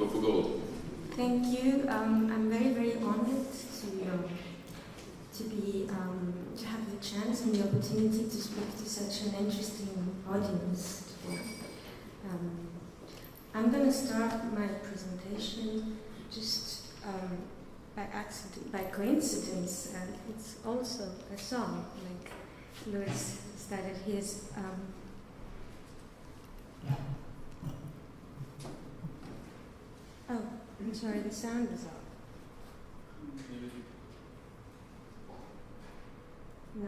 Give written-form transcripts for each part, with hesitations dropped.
go for gold. Thank you. I'm very, very honored to have the chance and the opportunity to speak to such an interesting audience today. I'm going to start my presentation just by coincidence. It's also a song, like Lukas started his. Oh, I'm sorry, the sound is off. No,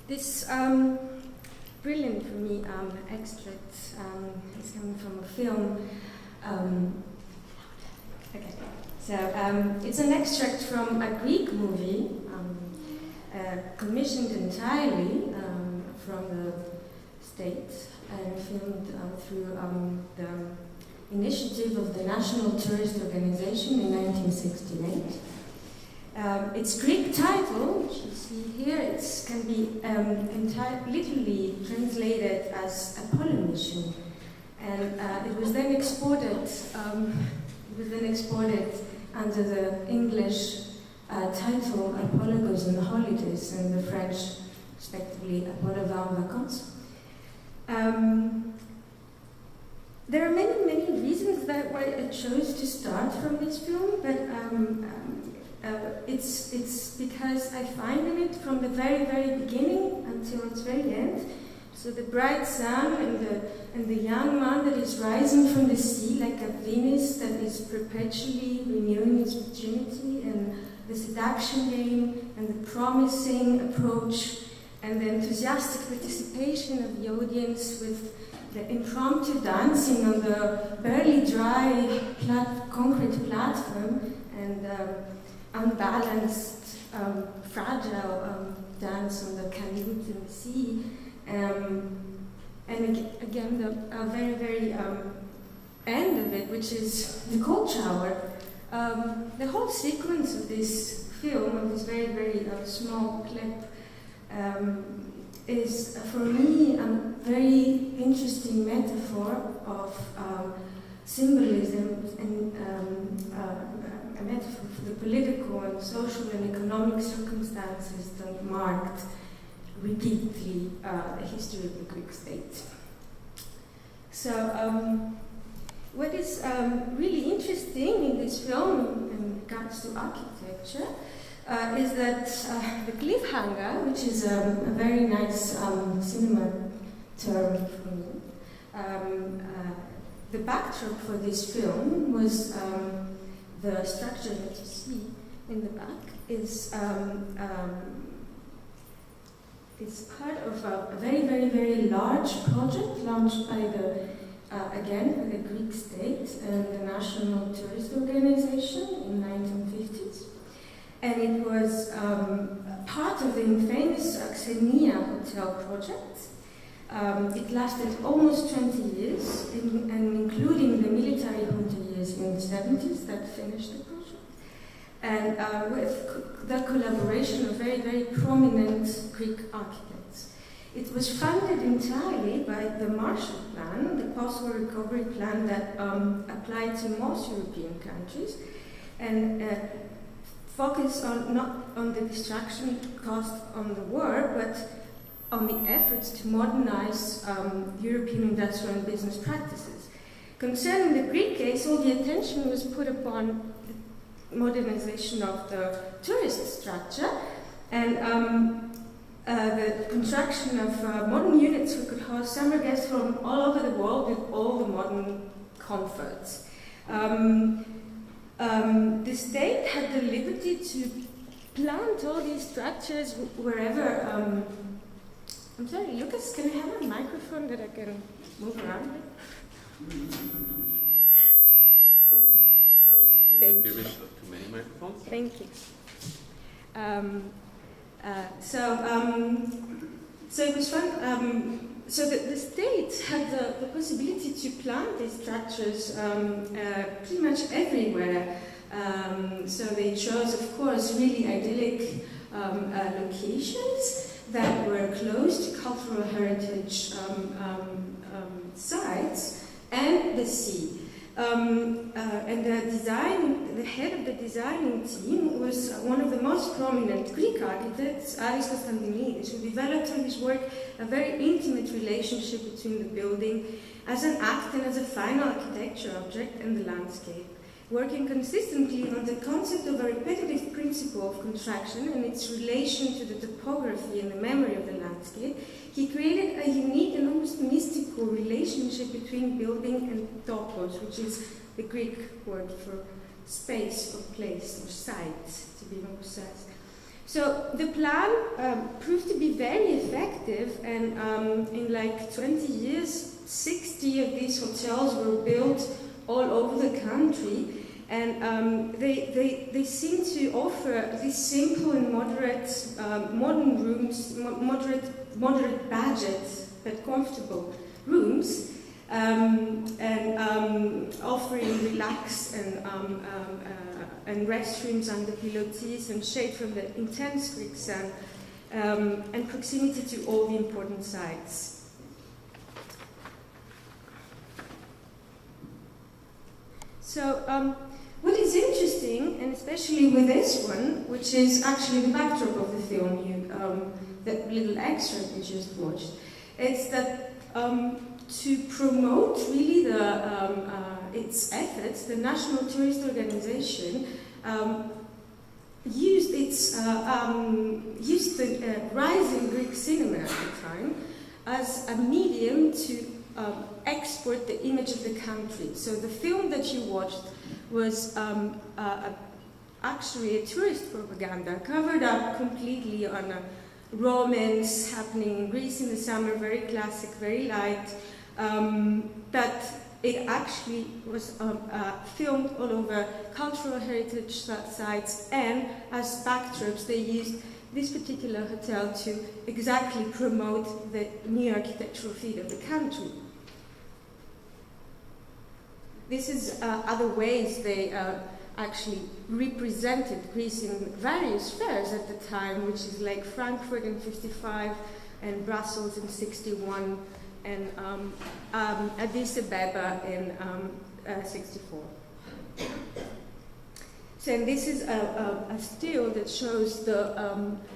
this brilliant for me extract is coming from a film. Okay, so it's an extract from a Greek movie commissioned entirely from the States and filmed through the initiative of the National Tourist Organization in 1968. Its Greek title, which you see here, it can be literally translated as Apollo Mission, and it was then exported. Under the English title Apollo Goes on Holidays, and the French, respectively, Apollo va en vacances. There are many reasons why I chose to start from this film, but it's because I find in it from the very beginning until its very end. So the bright sun and the young man that is rising from the sea like a Venus that is perpetually renewing its virginity, and the seduction game and the promising approach and the enthusiastic participation of the audience with the impromptu dancing on the barely dry concrete platform and unbalanced, fragile dance on the canute in the sea. And again, the very end of it, which is the cold shower. The whole sequence of this film, of this very small clip, is for me a very interesting metaphor of symbolism and a metaphor for the political and social and economic circumstances that marked repeatedly the history of the Greek state. So what is really interesting in this film in regards to architecture is that the cliffhanger, which is a very nice cinema term for me, the backdrop for this film was the structure that you see in the back is part of a very, very, very large project launched by the Greek state and the National Tourist Organization in 1950s. And it was part of the infamous Xenia Hotel project. It lasted almost 20 years, and including the military junta years in the 70s that finished the project. And with the collaboration of very, very prominent Greek architects. It was funded entirely by the Marshall Plan, the post-war recovery plan that applied to most European countries, and focused not on the destruction caused on the war, but on the efforts to modernize European industrial and business practices. Concerning the Greek case, all the attention was put upon the modernization of the tourist structure and the construction of modern units who could host summer guests from all over the world with all the modern comforts. The state had the liberty to plant all these structures wherever. I'm sorry, Lukas, can I have a microphone that I can move around with? Thank you. Too many microphones? Thank you. So it was fun. So the state had the possibility to plant these structures pretty much everywhere. So they chose, of course, really idyllic locations that were close to cultural heritage sites and the sea. And the head of the designing team was one of the most prominent Greek architects, Aris Constantinides, who developed through his work a very intimate relationship between the building as an act and as a final architecture object and the landscape. Working consistently on the concept of a repetitive principle of construction and its relation to the topography and the memory of the landscape, he created a unique and almost mystical relationship between building and topos, which is the Greek word for space or place or site, to be more precise. So the plan proved to be very effective, and in like 20 years, 60 of these hotels were built all over the country, and they seem to offer these simple and moderate modern rooms, moderate budget but comfortable rooms, and offering relax and restrooms under pilotis and shade from the intense Greek sun, and proximity to all the important sites. So what is interesting, and especially with this one, which is actually the backdrop of the film, that little excerpt you just watched, is that to promote really its efforts, the National Tourist Organization used the rising Greek cinema at the time as a medium to export the image of the country. So the film that you watched was actually a tourist propaganda, covered up completely on a romance happening in Greece in the summer, very classic, very light, but it actually was filmed all over cultural heritage sites, and as backdrops they used this particular hotel to exactly promote the new architectural feat of the country. This is other ways they actually represented Greece in various fairs at the time, which is like Frankfurt in 55 and Brussels in 61 and Addis Ababa in 64. So and this is a still that shows the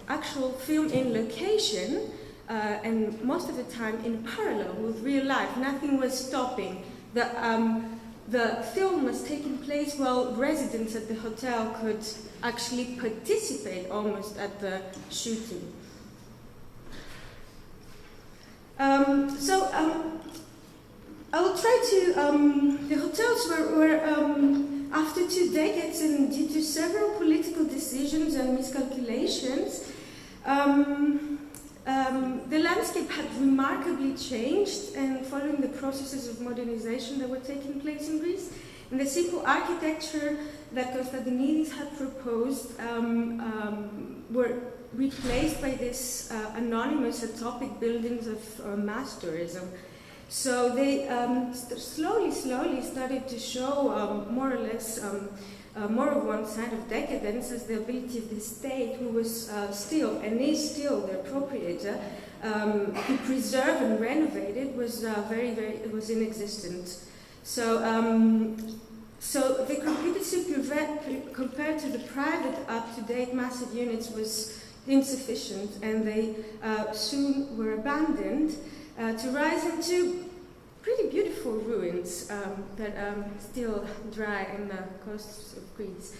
actual film in location and most of the time in parallel with real life. Nothing was stopping. The film was taking place while residents at the hotel could actually participate almost at the shooting. I will try to, the hotels were after 2 decades and due to several political decisions and miscalculations, the landscape had remarkably changed, and following the processes of modernization that were taking place in Greece, and the simple architecture that Konstantinidis had proposed were replaced by this anonymous utopic buildings of mass tourism. So they slowly started to show more or less more of one side of decadence, as the ability of the state, who was still and is still the appropriator, to preserve and renovate it, was it was inexistent. So the competency compared to the private up-to-date massive units was insufficient, and they soon were abandoned to rise into pretty beautiful ruins that still dry in the coasts of Greece.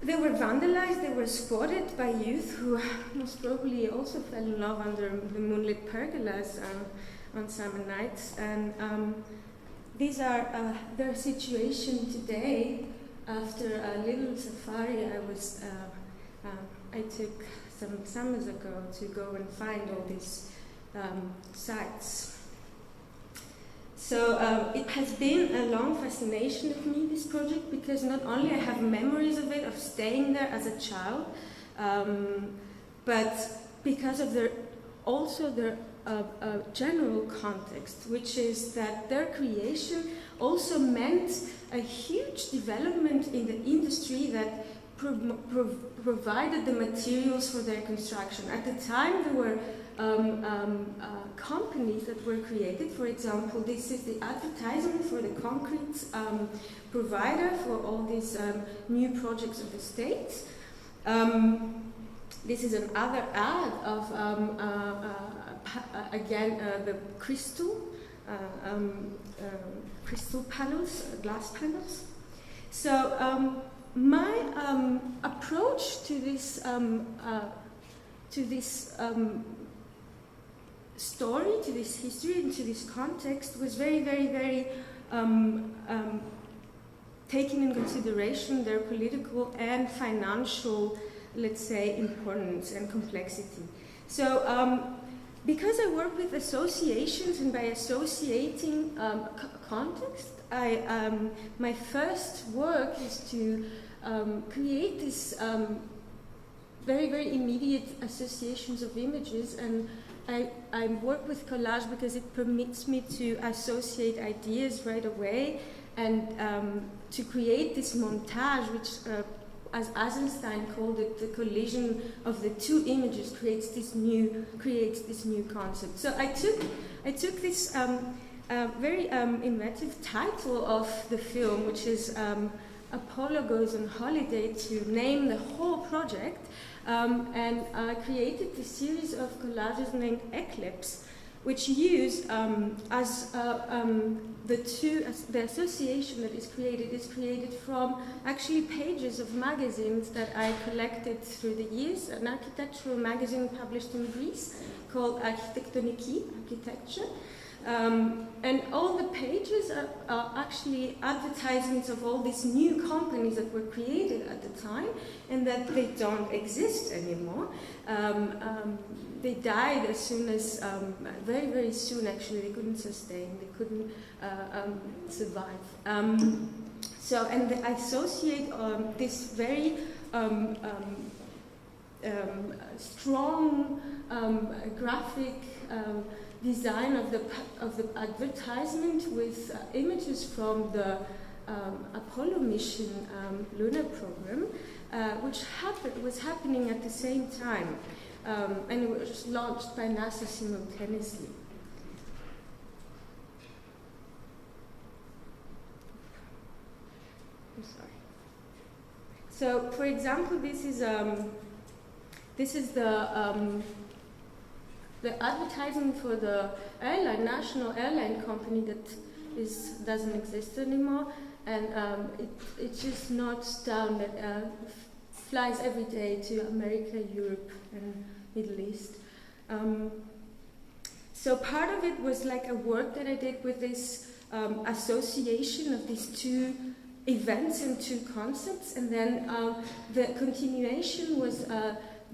They were vandalized, they were spotted by youth who most probably also fell in love under the moonlit pergolas on summer nights. And these are their situation today. After a little safari I took some summers ago to go and find all these sites. So it has been a long fascination of me, this project, because not only I have memories of it, of staying there as a child, but because of their general context, which is that their creation also meant a huge development in the industry that provided the materials for their construction. At the time, there were companies that were created. For example, this is the advertisement for the concrete provider for all these new projects of the state. This is another ad of, the crystal panels, glass panels. So my approach to this story, to this history, and to this context was very taking in consideration their political and financial, let's say, importance and complexity. So because I work with associations, and by associating context, my first work is to create this very immediate associations of images, and I work with collage because it permits me to associate ideas right away, and to create this montage, which, as Eisenstein called it, the collision of the two images creates this new concept. So I took this very inventive title of the film, which is Apollo Goes on Holiday, to name the whole project, and I created this series of collages named Eclipse, which use as the association that is created from actually pages of magazines that I collected through the years. An architectural magazine published in Greece called Architektoniki, Architecture. And all the pages are actually advertisements of all these new companies that were created at the time, and that they don't exist anymore. They died as soon as, very soon actually. They couldn't sustain, they couldn't survive. And I associate this very strong graphic design of the advertisement with images from the Apollo mission lunar program, which was happening at the same time, and it was launched by NASA simultaneously. I'm sorry. So, for example, this is this is the advertising for the national airline company that doesn't exist anymore, and it just notes down that flies every day to America, Europe, and Middle East. So part of it was like a work that I did with this association of these two events and two concepts, and then the continuation was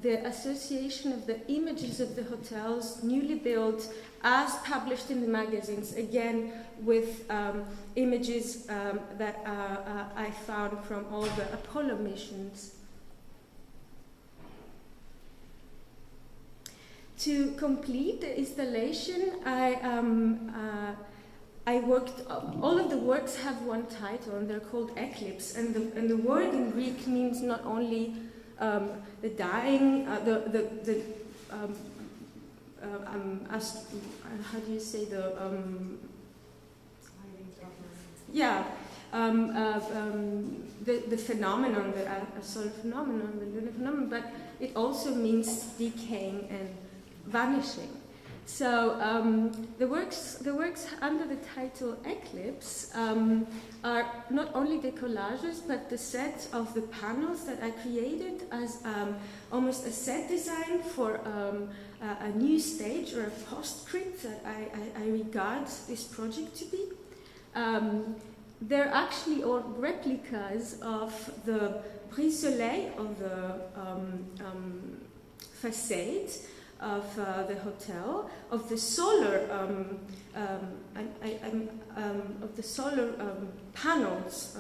the association of the images of the hotels newly built as published in the magazines, again with images that I found from all the Apollo missions. To complete the installation, I worked. All of the works have one title, and they're called Eclipse. And the word in Greek means not only the dying, how do you say the phenomenon, the solar phenomenon, the lunar phenomenon, but it also means decaying and vanishing. So the works under the title Eclipse are not only the collages, but the set of the panels that I created as almost a set design for a new stage or a postscript that I regard this project to be. They're actually all replicas of the brise-soleil, of the facade of the hotel, of the solar panels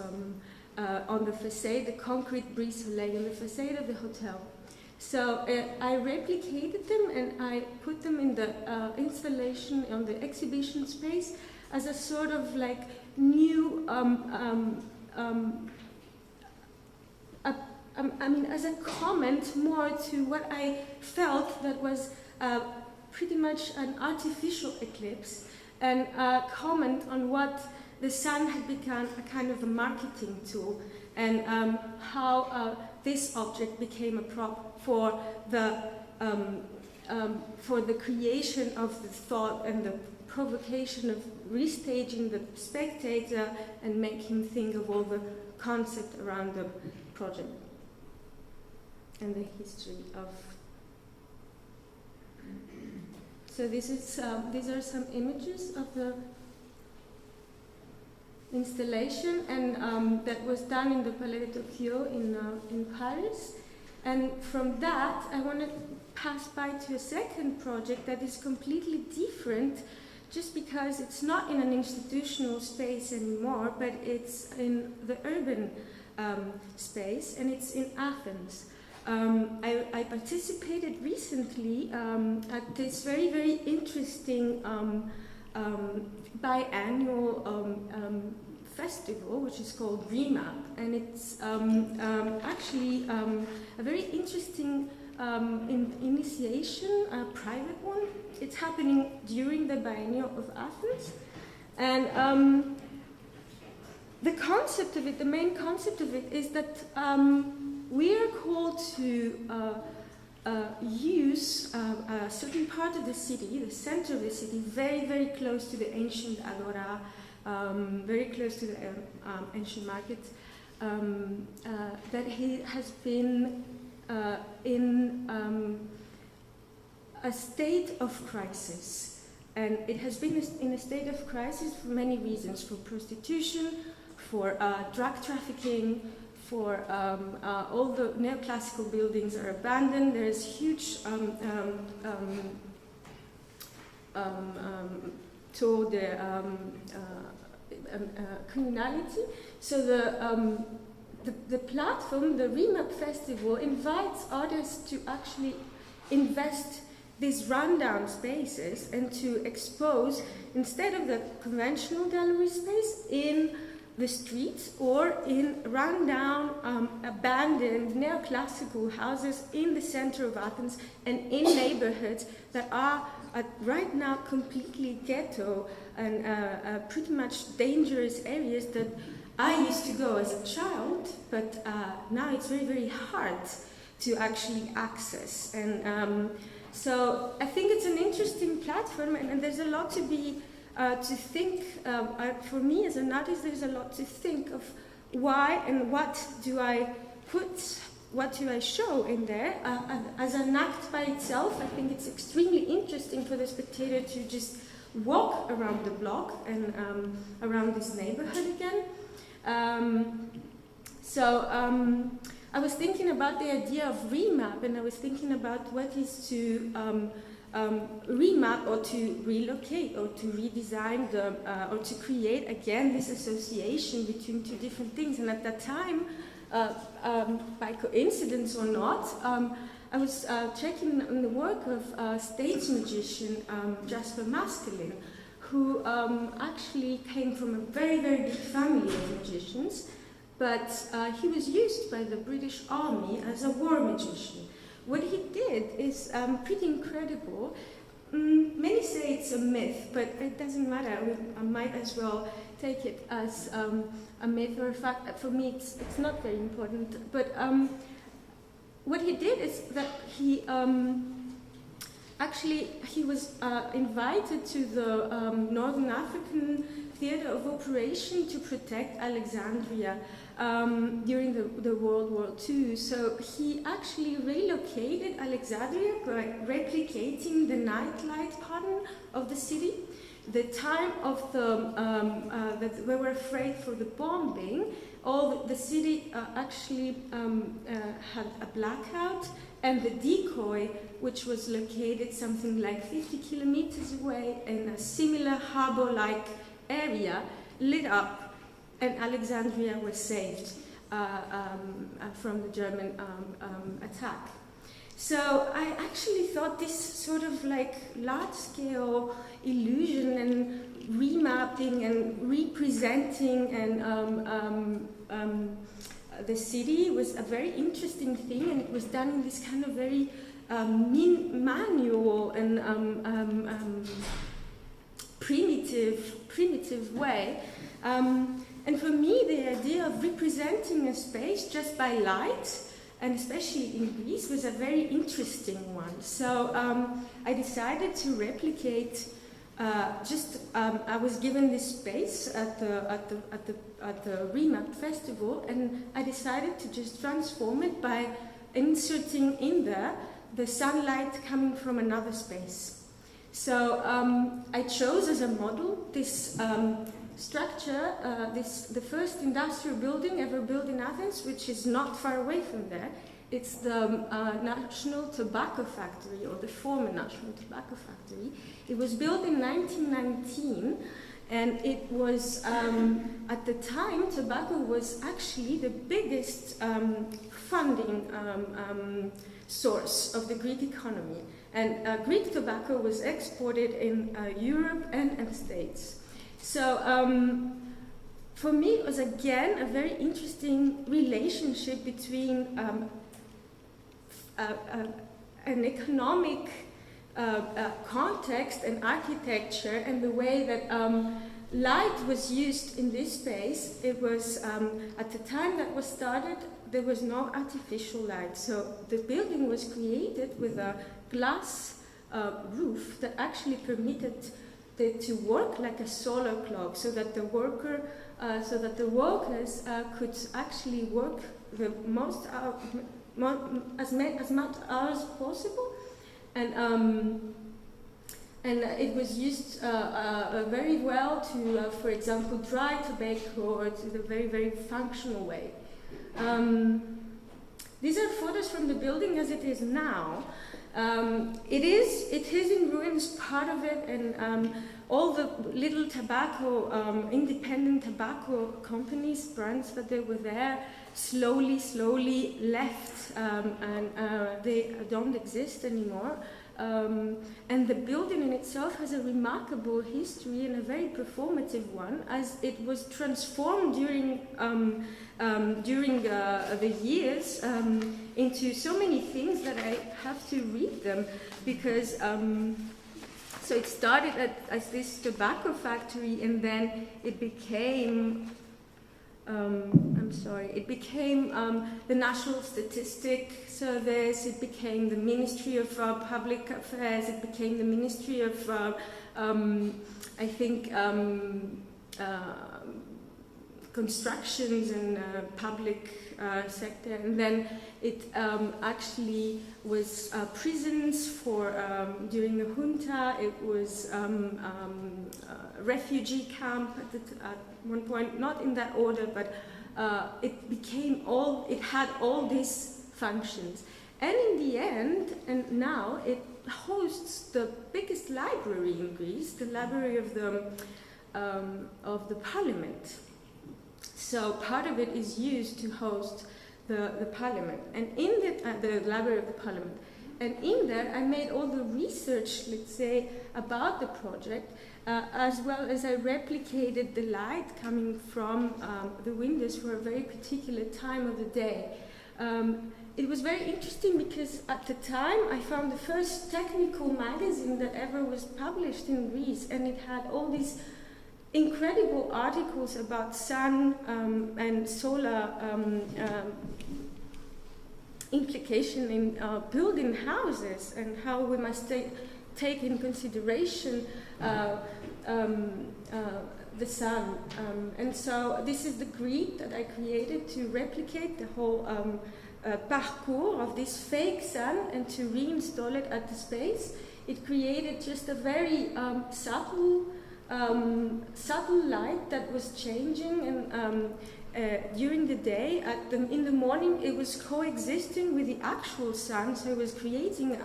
on the facade, the concrete brise-soleil on the facade of the hotel. So I replicated them and I put them in the installation on the exhibition space as a sort of like new as a comment more to what I felt that was pretty much an artificial eclipse, and a comment on what the sun had become a kind of a marketing tool, and how this object became a prop for the creation of the thought and the provocation of restaging the spectator and make him think of all the concept around the project and the history of. So these are some images of the installation, and that was done in the Palais de Tokyo in Paris. And from that, I want to pass by to a second project that is completely different, just because it's not in an institutional space anymore, but it's in the urban space, and it's in Athens. I participated recently at this very, very interesting biannual festival, which is called Remap, and it's actually a very interesting initiation, a private one. It's happening during the Biennial of Athens, and the concept of it, the main concept of it, is that we are called to use a certain part of the city, the center of the city, very, very close to the ancient agora, very close to the ancient market, that has been in a state of crisis. And it has been in a state of crisis for many reasons, for prostitution, for drug trafficking, for all the neoclassical buildings are abandoned. There is huge criminality. So the platform, the Remap Festival, invites artists to actually invest these rundown spaces and to expose, instead of the conventional gallery space, in the streets or in rundown, abandoned neoclassical houses in the center of Athens and in neighborhoods that are right now completely ghetto and pretty much dangerous areas that I used to go as a child, but now it's very, very hard to actually access. And so I think it's an interesting platform, and there's a lot to be to think. For me as an artist, there's a lot to think of why and what do I put, what do I show in there. As an act by itself, I think it's extremely interesting for the spectator to just walk around the block and around this neighborhood again. I was thinking about the idea of remap, and I was thinking about what is to remap or to relocate or to redesign or to create again this association between two different things. And at that time, by coincidence or not, I was checking on the work of stage magician Jasper Maskelin, who actually came from a very, very big family of magicians, but he was used by the British Army as a war magician. What he did is pretty incredible. Many say it's a myth, but it doesn't matter. I might as well take it as a myth or a fact. For me, it's not very important. But what he did is that he he was invited to the Northern African Theatre of Operation to protect Alexandria during the World War II. So he actually relocated Alexandria by replicating the nightlight pattern of the city. The time of that we were afraid for the bombing, the city actually had a blackout, and the decoy, which was located something like 50 kilometers away in a similar harbor-like area, lit up, and Alexandria was saved from the German attack. So I actually thought this sort of like large-scale illusion and remapping and representing and the city was a very interesting thing, and it was done in this kind of very manual and primitive way. And for me, the idea of representing a space just by light, and especially in Greece, was a very interesting one. So I decided to replicate. I was given this space at the Remap Festival, and I decided to just transform it by inserting in there the sunlight coming from another space. So I chose as a model this structure, the first industrial building ever built in Athens, which is not far away from there. It's the National Tobacco Factory, or the former National Tobacco Factory. It was built in 1919, and it was, at the time, tobacco was actually the biggest funding source of the Greek economy. And Greek tobacco was exported in Europe and the States. So for me, it was again a very interesting relationship between an economic context and architecture, and the way that light was used in this space. It was, at the time that was started, there was no artificial light. So the building was created with a glass roof that actually permitted to work like a solar clock, so that the workers could actually work the most as much hours as possible, and it was used very well to, for example, dry tobacco, or to the very, very functional way. These are photos from the building as it is now. It is in ruins, part of it, and all the little tobacco, independent tobacco companies, brands that they were there, slowly left, and they don't exist anymore. And the building in itself has a remarkable history, and a very performative one, as it was transformed during the years into so many things that I have to read them, because so it started as this tobacco factory, and then it became I'm it became the National Statistic Service, it became the Ministry of Public Affairs, it became the Ministry of, I think, constructions and public sector, and then it actually was prisons for during the junta. It was a refugee camp at one point, not in that order, but it became it had all these functions. And in the end, and now it hosts the biggest library in Greece, the library of the parliament. So part of it is used to host the parliament, and in the library of the parliament. And in there, I made all the research, let's say, about the project, as well as I replicated the light coming from the windows for a very particular time of the day. It was very interesting because at the time I found the first technical magazine that ever was published in Greece, and it had all these incredible articles about sun and solar implication in building houses, and how we must take in consideration the sun. And so this is the grid that I created to replicate the whole parcours of this fake sun and to reinstall it at the space. It created just a very subtle light that was changing, and during the day, in the morning, it was coexisting with the actual sun, so it was creating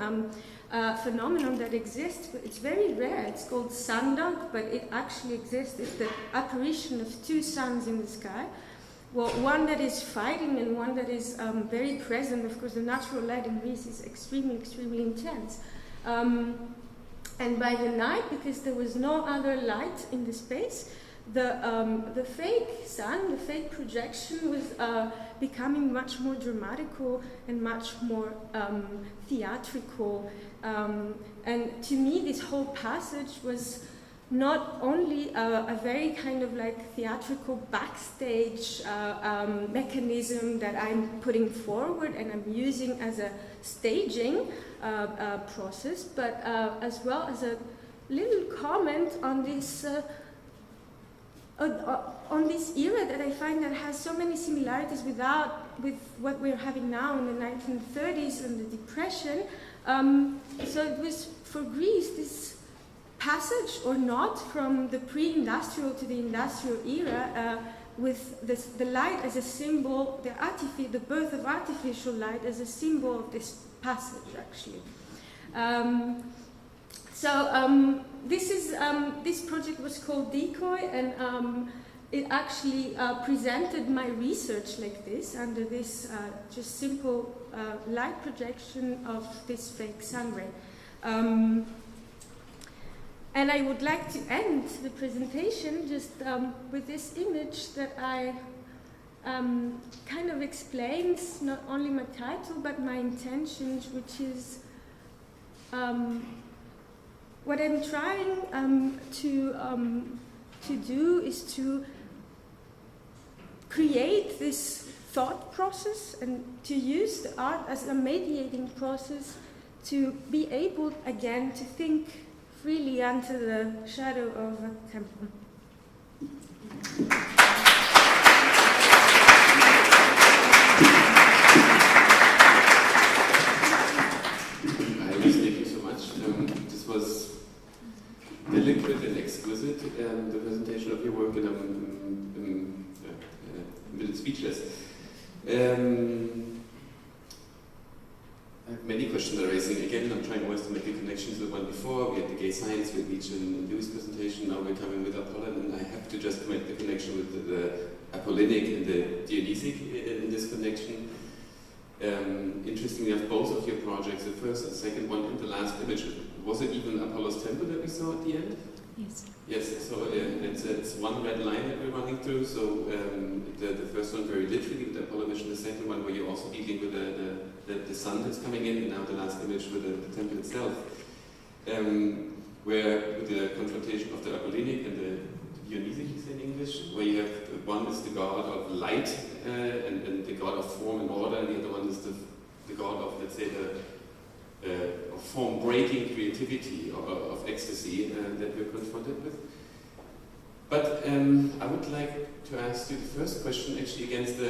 a phenomenon that exists. It's very rare. It's called sundog, but it actually exists. It's the apparition of two suns in the sky. Well, one that is fighting and one that is very present. Of course, the natural light in Greece is extremely, extremely intense. And by the night, because there was no other light in the space, the fake sun, the fake projection was becoming much more dramatical and much more theatrical. And to me, this whole passage was not only a very kind of like theatrical backstage mechanism that I'm putting forward and I'm using as a staging process, but as well as a little comment on this era that I find that has so many similarities with what we're having now in the 1930s and the Depression. So it was for Greece this passage or not from the pre-industrial to the industrial era, with the light as a symbol, the birth of artificial light as a symbol of this passage, actually. This project was called Decoy, and it actually presented my research like this, under this just simple light projection of this fake sun ray. And I would like to end the presentation just with this image that I kind of explains not only my title but my intentions, which is what I'm trying to do is to create this thought process and to use the art as a mediating process to be able again to think freely under the shadow of a temple. Thank you so much. This was delicate and exquisite, the presentation of your work, and I'm a bit speechless. I have many questions I'm raising. Again, I'm trying always to make the connections with the one before. We had the gay science with Beach and Louis' presentation. Now we're coming with Apollon, and I have to just make the connection with the Apollinic and the Dionysic in this connection. Interestingly enough, both of your projects, the first and second one, and the last image, was it even Apollo's temple that we saw at the end? Yes. Yes, so it's one red line that we're running through. So the first one very literally with the Apollo mission, the second one where you're also dealing with the sun that's coming in, and now the last image with the temple itself, where with the confrontation of the Apollinic and the Dionysus in English, where you have one is the god of light and the god of form and order, and the other one is the god of, let's say, of form-breaking creativity, of ecstasy that we're confronted with. But I would like to ask you the first question, actually, against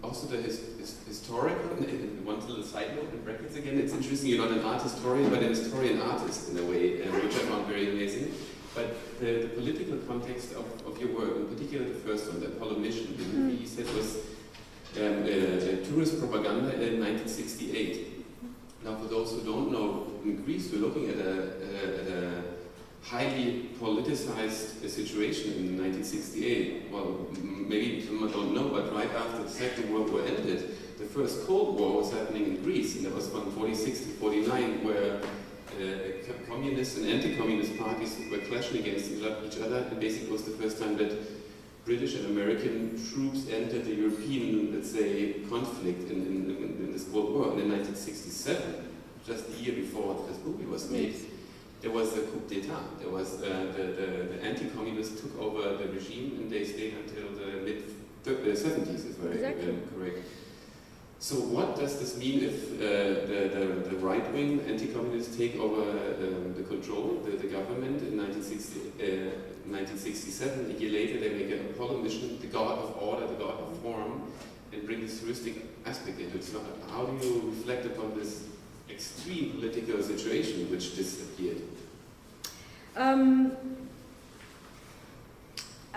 also the historical, one little side note in brackets again. It's interesting, you're not an art historian, but an historian artist in a way, which I found very amazing. But the political context of your work, in particular the first one, the Apollo mission, the movie you said was tourist propaganda in 1968. Now, for those who don't know, in Greece we're looking at a highly politicized situation in 1968. Well, maybe some don't know, but right after the Second World War ended, the first Cold War was happening in Greece, and that was from 46 to 49, where communist and anti-communist parties were clashing against each other, and basically it was the first time that British and American troops entered the European, let's say, conflict in this Cold War. And in 1967, just the year before this movie was made, there was a coup d'etat. There was the anti-communists took over the regime, and they stayed until the mid-70s, if I'm correct. So what does this mean if the right-wing anti-communists take over the control, the government in 1967? A year later they make an Apollo mission, the god of order, the god of form, and bring this heuristic aspect into it. So how do you reflect upon this extreme political situation which disappeared?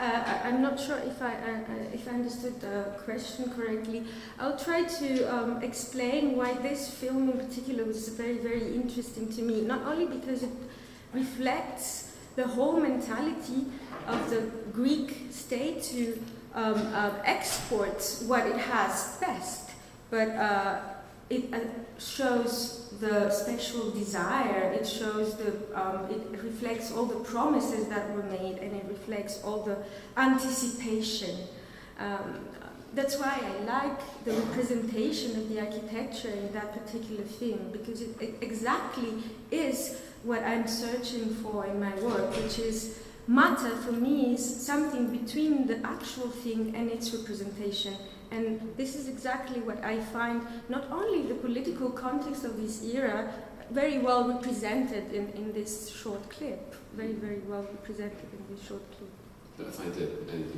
I'm not sure if I understood the question correctly. I'll try to explain why this film in particular was very, very interesting to me. Not only because it reflects the whole mentality of the Greek state to export what it has best, but it shows the special desire, it shows it reflects all the promises that were made, and it reflects all the anticipation. That's why I like the representation of the architecture in that particular film, because it exactly is what I'm searching for in my work, which is matter for me is something between the actual thing and its representation. And this is exactly what I find, not only the political context of this era, very well represented in this short clip. Very, very well represented in this short clip. I find the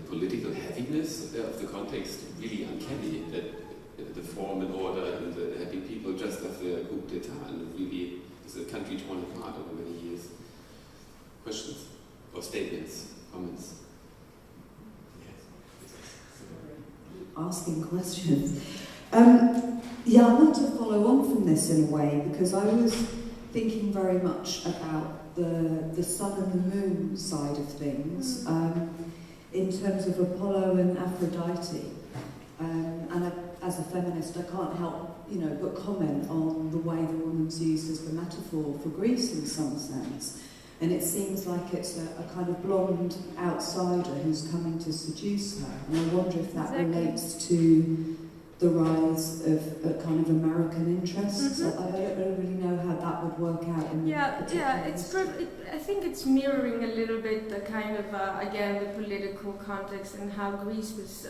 political heaviness of the context really uncanny, that the form and order and the happy people just after the coup d'etat, and really is a country torn apart over many years. Questions or statements, comments? Asking questions. Yeah, I want to follow on from this in a way, because I was thinking very much about the sun and the moon side of things in terms of Apollo and Aphrodite. And as a feminist, I can't help, but comment on the way the woman's used as the metaphor for Greece in some sense. And it seems like it's a kind of blonde outsider who's coming to seduce her. And I wonder if that relates to the rise of kind of American interests. I don't really know how that would work out. I think it's mirroring a little bit the kind of, again, the political context and how Greece was,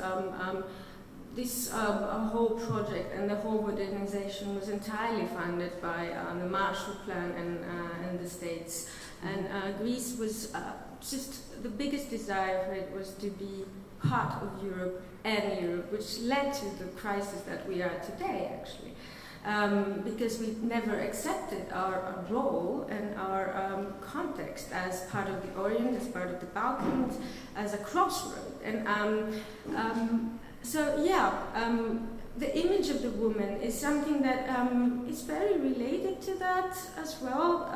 this whole project and the whole modernization was entirely funded by the Marshall Plan and the States. And Greece was just the biggest desire for it was to be part of Europe and Europe, which led to the crisis that we are today, actually. Because we never accepted our role and our context as part of the Orient, as part of the Balkans, as a crossroad. And the image of the woman is something that is very related to that as well.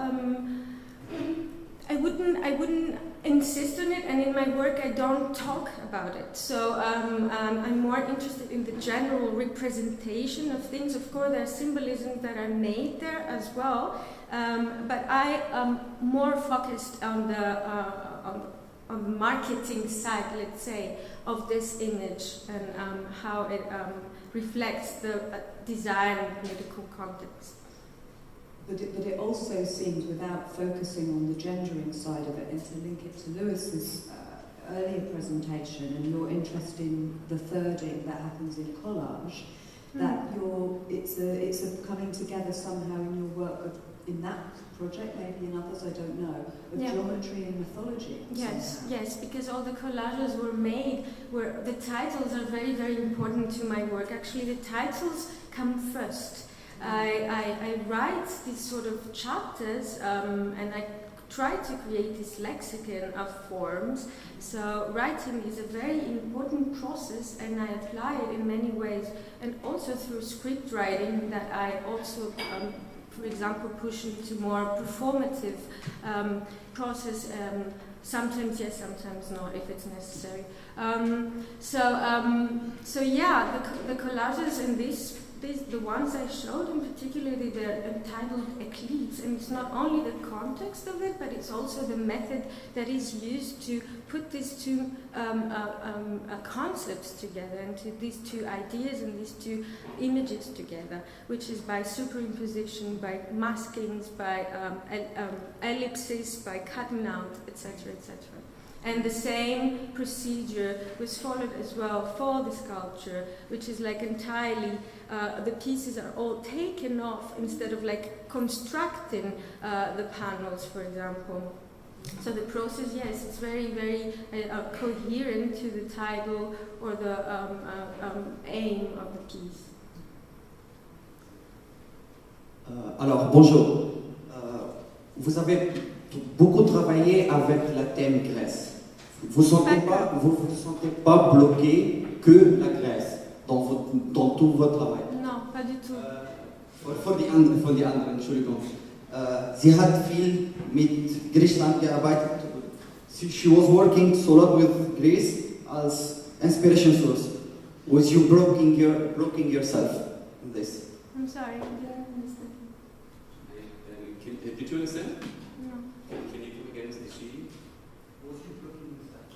I wouldn't insist on it, and in my work I don't talk about it. So I'm more interested in the general representation of things. Of course, there are symbolisms that are made there as well, but I am more focused on the marketing side, let's say, of this image and how it reflects the design and political context. But it also seems, without focusing on the gendering side of it, and to link it to Lewis's earlier presentation and your interest in the thirding that happens in collage, that it's a coming together somehow in your work in that project, maybe in others, I don't know, of geometry and mythology. Yes, because all the collages were made where the titles are very, very important to my work. Actually, the titles come first. I write these sort of chapters and I try to create this lexicon of forms. So writing is a very important process and I apply it in many ways, and also through script writing that I also for example, push into more performative process. Sometimes yes, sometimes no, if it's necessary. The collages in the ones I showed in particular, they're entitled Eclipse, and it's not only the context of it, but it's also the method that is used to put these two concepts together, and these two ideas and these two images together, which is by superimposition, by maskings, by ellipses, by cutting out, etc., etc. And the same procedure was followed as well for the sculpture, which is like entirely, the pieces are all taken off instead of like constructing the panels, for example. So the process, yes, it's very, very coherent to the title or the aim of the piece. Alors, bonjour. Vous avez beaucoup travaillé avec le thème Grèce. Vous ne vous sentez pas bloqué que la Grèce dans tout votre travail? Non, pas du tout. Von die anderen, Entschuldigung. Sie hat viel mit Griechenland gearbeitet. She was working so lot with Greece as inspiration source. Was you blocking yourself in this? I'm sorry, I didn't understand. Did you understand? No. Can you come again with the sheet? Was you blocking yourself?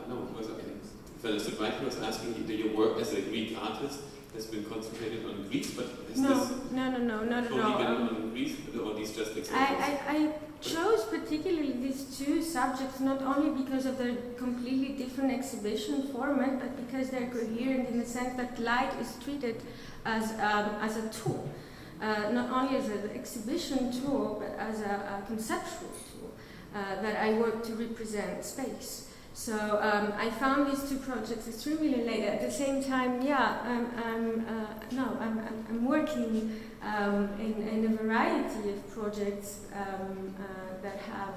No, he was okay. If I understood right, he was asking you, do your work as a Greek artist has been concentrated on Greece, but is No, this not at totally all. been on Greece, or these just examples? I chose particularly these two subjects not only because of their completely different exhibition format, but because they're coherent in the sense that light is treated as a tool, not only as an exhibition tool, but as a conceptual tool that I work to represent space. So I found these two projects extremely related. At the same time, I'm working in a variety of projects that have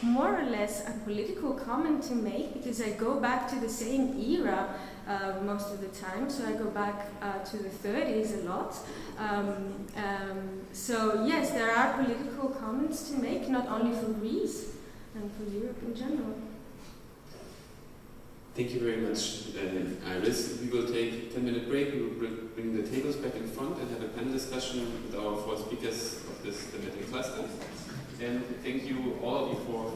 more or less a political comment to make, because I go back to the same era most of the time. So I go back to the 30s a lot. So yes, there are political comments to make, not only for Greece and for Europe in general. Thank you very much, Iris. We will take a 10-minute break. We will bring the tables back in front and have a panel discussion with our four speakers of this thematic cluster. And thank you all of you for